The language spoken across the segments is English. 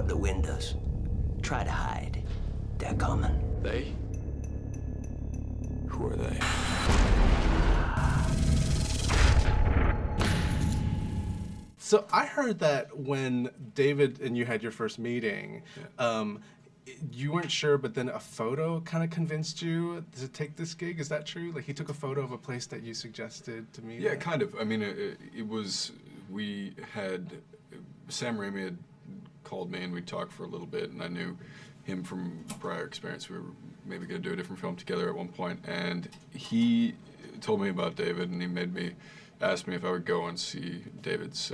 up the windows. Try to hide. They're coming. They? Who are they? So I heard that when David and you had your first meeting, you weren't sure, but then a photo kind of convinced you to take this gig. Is that true? Like he took a photo of a place that you suggested to me? Yeah, kind of. I mean, it was, we had, Sam Raimi had called me and we talked for a little bit, and I knew him from prior experience. We were maybe going to do a different film together at one point, and he told me about David, and he made me, asked me if I would go and see David's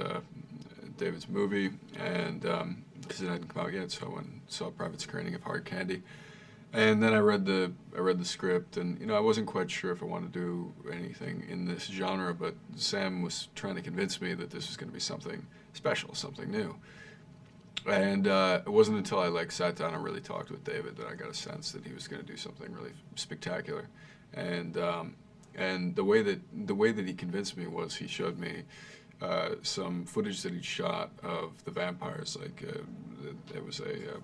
movie, and because it hadn't come out yet, so I went and saw a private screening of Hard Candy. And then I read the script, and you know I wasn't quite sure if I wanted to do anything in this genre, but Sam was trying to convince me that this was going to be something special, something new. And it wasn't until I sat down and really talked with David that I got a sense that he was going to do something really spectacular. And the way that he convinced me was he showed me some footage that he'd shot of the vampires. It was a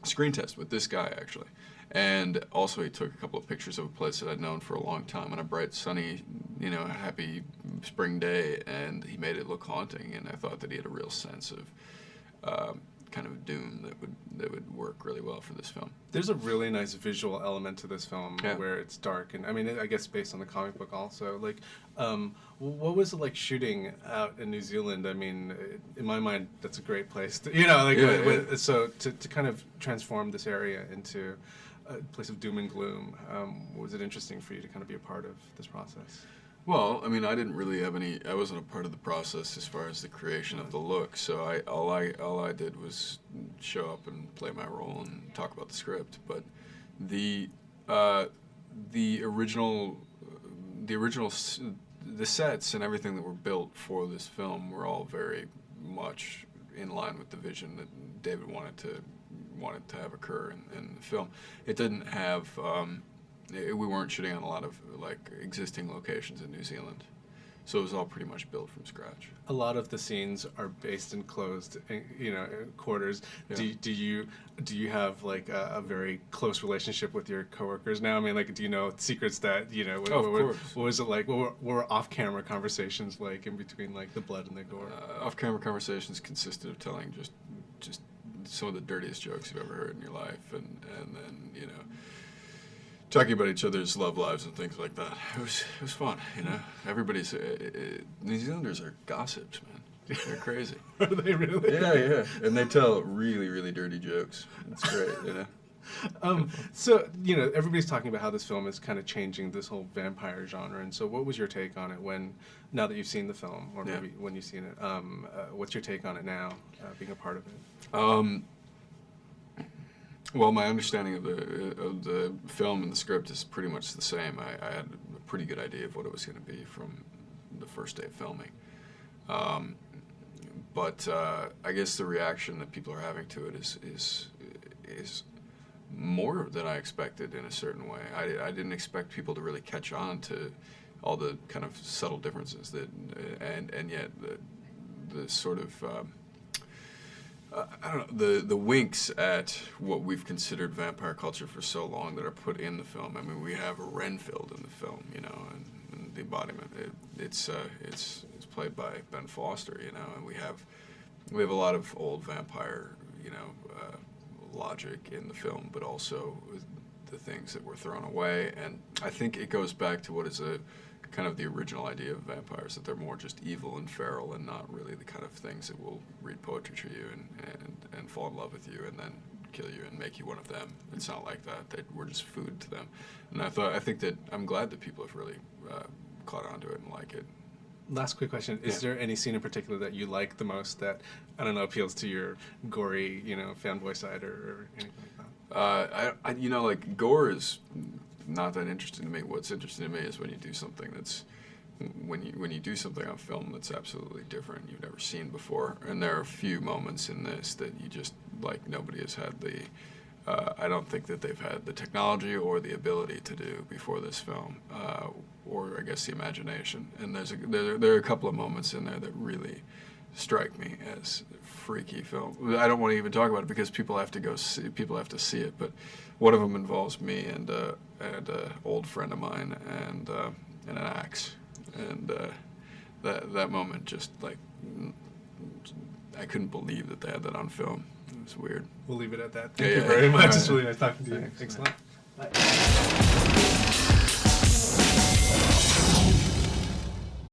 screen test with this guy actually, and also he took a couple of pictures of a place that I'd known for a long time on a bright, sunny, happy spring day, and he made it look haunting. And I thought that he had a real sense of kind of doom that would work really well for this film. There's a really nice visual element to this film where it's dark, and I mean, I guess based on the comic book also. What was it like shooting out in New Zealand? I mean, in my mind, that's a great place to, so to kind of transform this area into a place of doom and gloom. Was it interesting for you to kind of be a part of this process? Well, I mean, I didn't really have I wasn't a part of the process as far as the creation of the look, so all I did was show up and play my role and talk about the script. But the sets and everything that were built for this film were all very much in line with the vision that David wanted to have occur in the film. It didn't have. We weren't shooting on a lot of existing locations in New Zealand, so it was all pretty much built from scratch. A lot of the scenes are based in closed, quarters. Yeah. Do you have a very close relationship with your coworkers now? I mean, do you know secrets that of course. What was it like? What were off-camera conversations like in between the blood and the gore? Off-camera conversations consisted of telling just some of the dirtiest jokes you've ever heard in your life, and then talking about each other's love lives and things like that. It was fun, Everybody's New Zealanders are gossips, man. They're crazy. Are they really? Yeah, and they tell really, really dirty jokes. It's great, So everybody's talking about how this film is kind of changing this whole vampire genre, and so what was your take on it now that you've seen the film, or maybe when you've seen it? What's your take on it now, being a part of it? Well, my understanding of the film and the script is pretty much the same. I had a pretty good idea of what it was going to be from the first day of filming. But I guess the reaction that people are having to it is more than I expected in a certain way. I didn't expect people to really catch on to all the kind of subtle differences and yet the sort of I don't know, the winks at what we've considered vampire culture for so long that are put in the film. I mean, we have Renfield in the film, and the embodiment. It's played by Ben Foster, and we have a lot of old vampire, logic in the film, but also the things that were thrown away. And I think it goes back to what is kind of the original idea of vampires, that they're more just evil and feral and not really the kind of things that will read poetry to you and fall in love with you and then kill you and make you one of them. It's not like that. We're just food to them. And I think that I'm glad that people have really caught on to it and like it. Last quick question. Is there any scene in particular that you like the most that, I don't know, appeals to your gory, fanboy side or anything like that? Gore is not that interesting to me. What's interesting to me is when you do something when you do something on film that's absolutely different, you've never seen before. And there are a few moments in this that you just, nobody has had I don't think that they've had the technology or the ability to do before this film, or I guess the imagination. And there are a couple of moments in there that really strike me as freaky film. I don't want to even talk about it because people have to see it. But one of them involves me and a old friend of mine and an axe, and that moment just like I couldn't believe that they had that on film. It was weird. We'll leave it at that. Thank you very much. It's really nice talking to you. Thanks a lot. Bye.